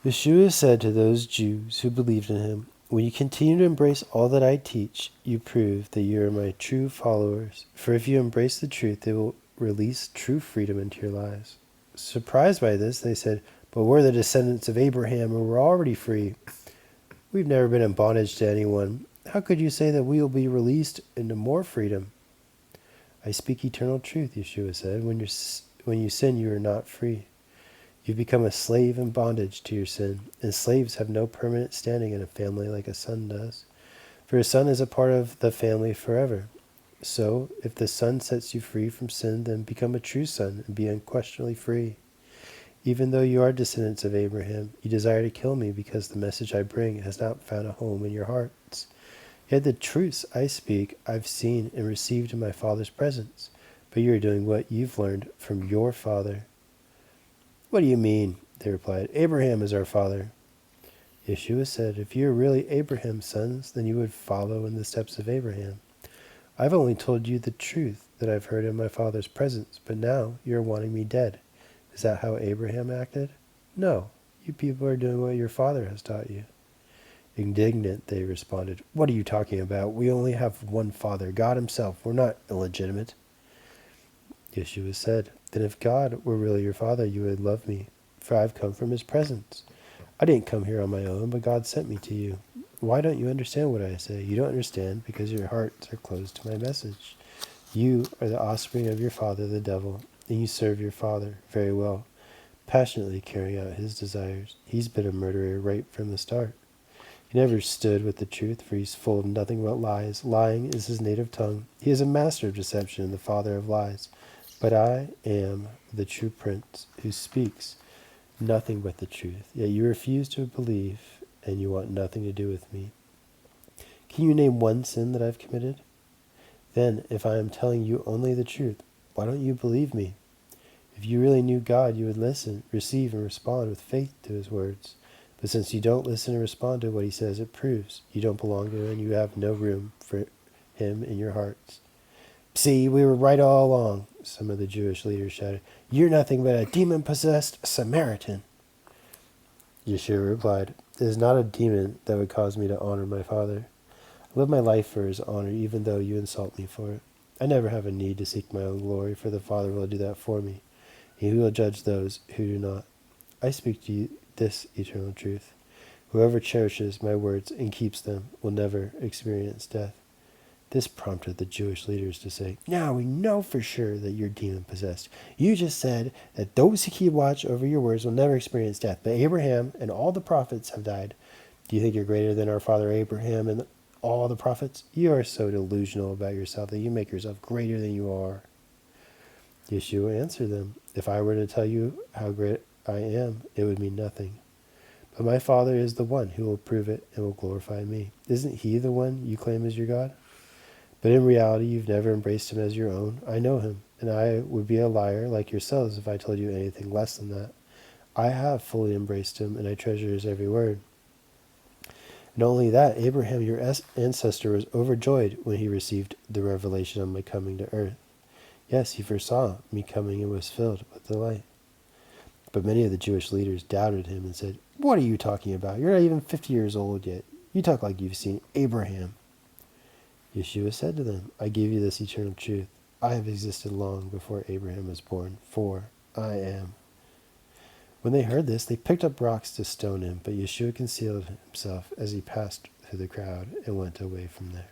Yeshua said to those Jews who believed in him, "When you continue to embrace all that I teach, you prove that you are my true followers. For if you embrace the truth, it will release true freedom into your lives." Surprised by this, they said, "But we're the descendants of Abraham, and we're already free. We've never been in bondage to anyone. How could you say that we will be released into more freedom?" "I speak eternal truth," Yeshua said. When you sin, you are not free. You've become a slave in bondage to your sin, and slaves have no permanent standing in a family like a son does. For a son is a part of the family forever. So, if the Son sets you free from sin, then become a true son and be unquestionably free. Even though you are descendants of Abraham, you desire to kill me because the message I bring has not found a home in your hearts. Yet the truths I speak I've seen and received in my Father's presence, but you are doing what you've learned from your father. "What do you mean?" they replied. "Abraham is our father." Yeshua said, "If you are really Abraham's sons, then you would follow in the steps of Abraham. I've only told you the truth that I've heard in my Father's presence, but now you are wanting me dead. Is that how Abraham acted? No, you people are doing what your father has taught you." Indignant, they responded, "What are you talking about? We only have one Father, God himself. We're not illegitimate." Yeshua said, "Then if God were really your Father, you would love me, for I've come from his presence. I didn't come here on my own, but God sent me to you. Why don't you understand what I say? You don't understand because your hearts are closed to my message. You are the offspring of your father, the devil, and you serve your father very well, passionately carrying out his desires. He's been a murderer right from the start. He never stood with the truth, for he's full of nothing but lies. Lying is his native tongue. He is a master of deception and the father of lies. But I am the true prince who speaks nothing but the truth. Yet you refuse to believe, and you want nothing to do with me. Can you name one sin that I've committed? Then, if I am telling you only the truth, why don't you believe me? If you really knew God, you would listen, receive, and respond with faith to his words. But since you don't listen and respond to what he says, it proves you don't belong to him and you have no room for him in your hearts. "See, we were right all along," some of the Jewish leaders shouted. "You're nothing but a demon-possessed Samaritan." Yeshua replied, "It is not a demon that would cause me to honor my Father. I live my life for his honor, even though you insult me for it. I never have a need to seek my own glory, for the Father will do that for me. He will judge those who do not. I speak to you this eternal truth. Whoever cherishes my words and keeps them will never experience death." This prompted the Jewish leaders to say, "Now we know for sure that you're demon-possessed. You just said that those who keep watch over your words will never experience death, but Abraham and all the prophets have died. Do you think you're greater than our father Abraham and all the prophets? You are so delusional about yourself that you make yourself greater than you are." Yeshua answered them, "If I were to tell you how great I am, it would mean nothing. But my Father is the one who will prove it and will glorify me. Isn't he the one you claim as your God? But in reality, you've never embraced him as your own. I know him, and I would be a liar like yourselves if I told you anything less than that. I have fully embraced him, and I treasure his every word. Not only that, Abraham, your ancestor, was overjoyed when he received the revelation of my coming to earth. Yes, he foresaw me coming and was filled with delight." But many of the Jewish leaders doubted him and said, "What are you talking about? You're not even 50 years old yet. You talk like you've seen Abraham." Yeshua said to them, "I give you this eternal truth. I have existed long before Abraham was born, for I am." When they heard this, they picked up rocks to stone him, but Yeshua concealed himself as he passed through the crowd and went away from there.